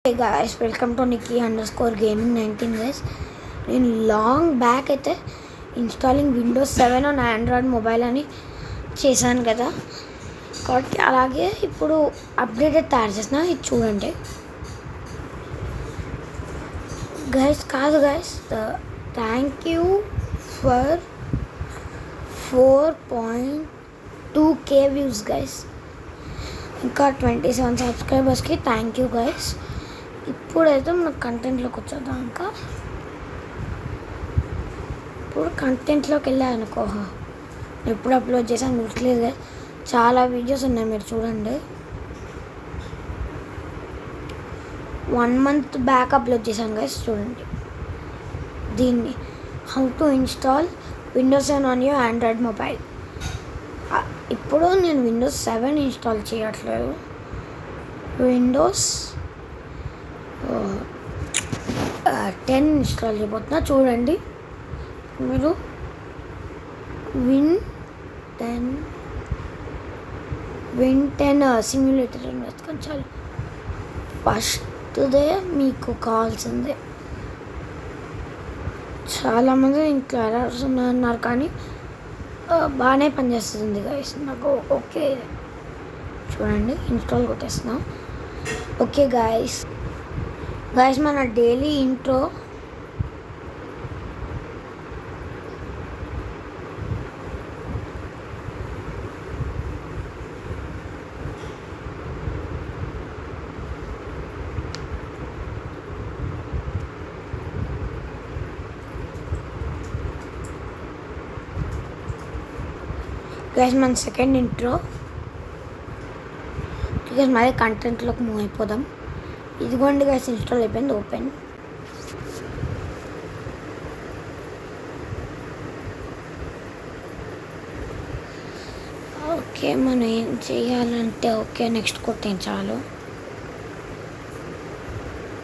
Hey guys, welcome to Nikki_gaming19 guys. నేను long back అయితే installing Windows 7 on Android mobile అని చేశాను కదా, కాబట్టి అలాగే ఇప్పుడు అప్డేటెడ్ తయారు చేసిన ఇది చూడండి గైస్. కాదు guys, thank you for 4.2K views guys. ఇంకా 27 సబ్స్క్రైబర్స్కి థ్యాంక్ యూ గైస్. ఇప్పుడైతే మనకు కంటెంట్లోకి వచ్చేద్దాం. ఇప్పుడు కంటెంట్లోకి వెళ్ళానుకో, ఎప్పుడు అప్లోడ్ చేసాను గుర్తులేదు గైస్. చాలా వీడియోస్ ఉన్నాయి, మీరు చూడండి. 1 month బ్యాక్ అప్లోడ్ చేశాను గైస్, చూడండి. దీన్ని how to install Windows 7 on your Android mobile. ఇప్పుడు నేను విండోస్ 7 ఇన్స్టాల్ చేయట్లేదు, విండోస్ 10 ఇన్స్టాల్ చేయబోతున్నా. చూడండి మీరు, విన్ 10 సిమ్యులేటర్ వేసుకొని చాలు. ఫస్ట్దే మీకు కావాల్సిందే. చాలామంది ఇంట్లో ఎర్రర్స్ ఉన్నాయన్నారు, కానీ బాగానే పనిచేస్తుంది గైస్. నాకు ఓకే, చూడండి ఇన్స్టాల్ కొట్టేస్తున్నా. ఓకే గైస్, మన డైలీ ఇంట్రో గైస్, మన సెకండ్ ఇంట్రో గైస్. మళ్ళీ కంటెంట్లోకి మూవ్ అయిపోదాం. ఇదిగోండి గైస్, ఇన్స్టాల్ అయిపోయింది. ఓపెన్. ఓకే, మనం ఏం చేయాలంటే, ఓకే నెక్స్ట్ కొట్టేయండి చాలు.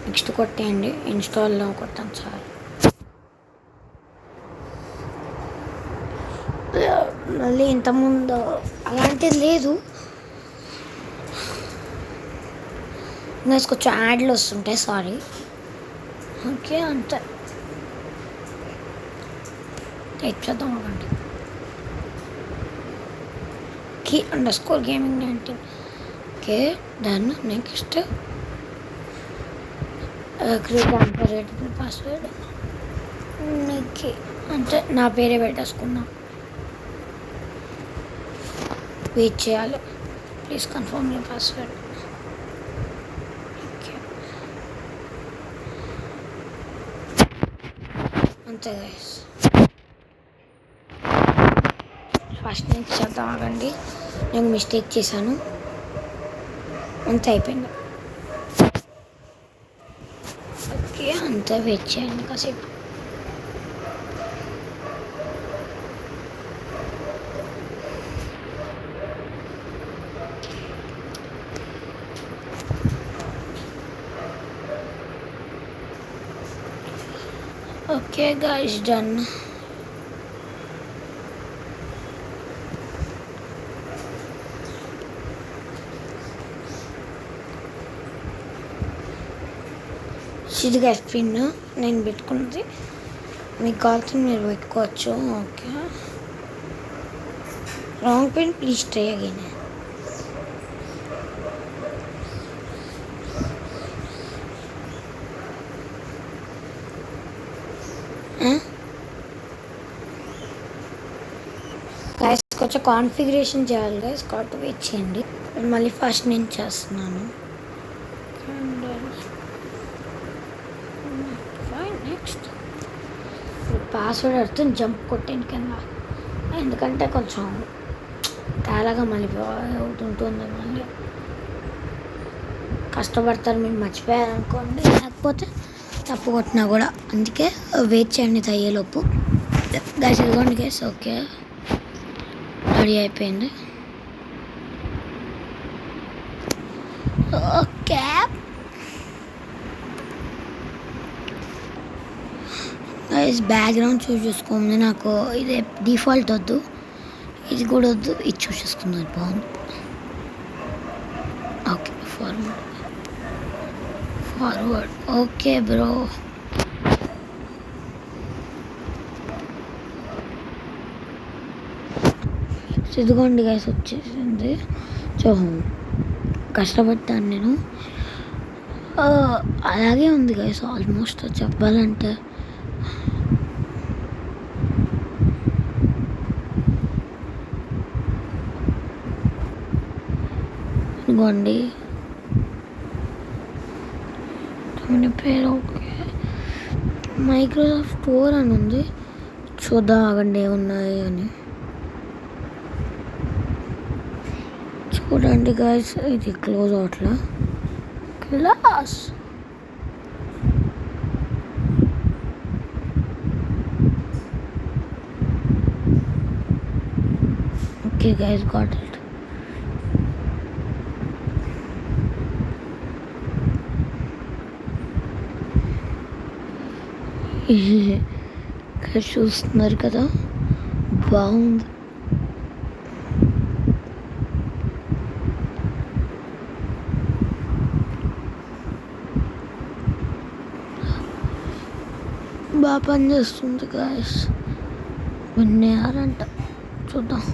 నెక్స్ట్ కొట్టేయండి, ఇన్స్టాల్లో కొట్టాం చాలు. మళ్ళీ ఇంతకుముందు అలాంటిది లేదు గైస్, కొంచెం యాడ్లు వస్తుంటాయి, సారీ. ఓకే, అంతే. చేద్దాం అవ్వండి. Key_gaming19. Okay, done. Next create unforgettable password. Okay, అంటే నా పేరే పెట్టేసుకున్నా. వెయిట్ చేయాలి. Please confirm your password. Okay, అంతే గైస్. ఫస్ట్ నుంచి చేద్దాం ఆగండి, నేను మిస్టేక్ చేశాను. అంతే అయిపోయింది. ఓకే, అంతే. వెయిట్ చేయండి కాసేపు. Okay guys, done. ఇది గైస్ పిన్ నేను పెట్టుకున్నది. మీకు కావాల్సింది మీరు పెట్టుకోవచ్చు. Okay, wrong pin please try again. Guys, కొంచెం కాన్ఫిగరేషన్ చేయాలి గైస్, కాబట్టి వెయిట్ చేయండి. మళ్ళీ ఫస్ట్ నేను చేస్తున్నాను. నెక్స్ట్ పాస్వర్డ్ అర్థం జంప్ కొట్టండి కింద, ఎందుకంటే కొంచెం తేలాగా మళ్ళీ అవుతుంటుంది. మళ్ళీ కష్టపడతారు, మీరు మర్చిపోయారనుకోండి, లేకపోతే తప్పు కొట్టినా కూడా. అందుకే వెయిట్ చేయండి అయ్యేలోపు. గైస్, ఇదిగోండి గైస్. ఓకే, రెడీ అయిపోయింది. ఓకే, బ్యాక్గ్రౌండ్ చూసుకోండి. నాకు ఇది డిఫాల్ట్ వద్దు, ఇది కూడా వద్దు, ఇది చూసేసుకుందాం. బాగుంది. Okay, forward. Okay bro. ఇదిగోండి గైస్ వచ్చేసింది. సో కష్టపడతాను నేను. అలాగే ఉంది గైస్ ఆల్మోస్ట్ చెప్పాలంటే. ఇదిగోండి పేరు ఓకే. మైక్రోసాఫ్ట్ స్టోర్ అని ఉంది. చూద్దాం ఆగండి ఏమున్నాయి అని. చూడండి గైస్ ఇది క్లోజ్ అవట్లా. Class okay guys got it. ఇక్కడ చూస్తున్నారు కదా బాగుంది. బాగా పనిచేస్తుంది గాయస్. విన్నారంట చూద్దాం.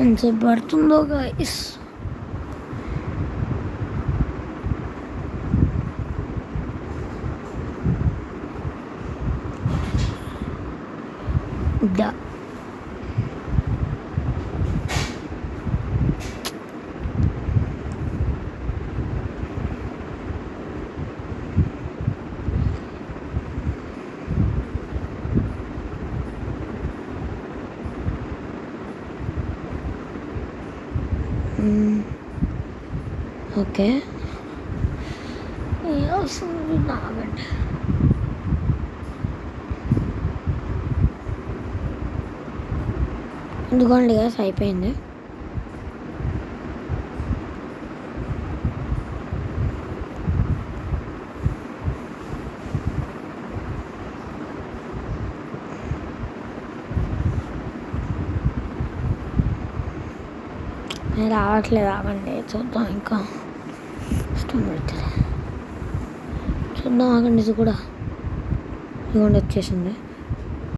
ఎంతసేపు పడుతుందో గాయస్. ఓకే వస్తుంది నాగండి. ఎందుకండి గ్యాస్ అయిపోయింది. రావట్లేదు ఆగండి చూద్దాం. ఇంకా ఇష్టం పెడుతుంది చూద్దాం ఆగండి. ఇది కూడా ఇదిగోండి వచ్చేసింది.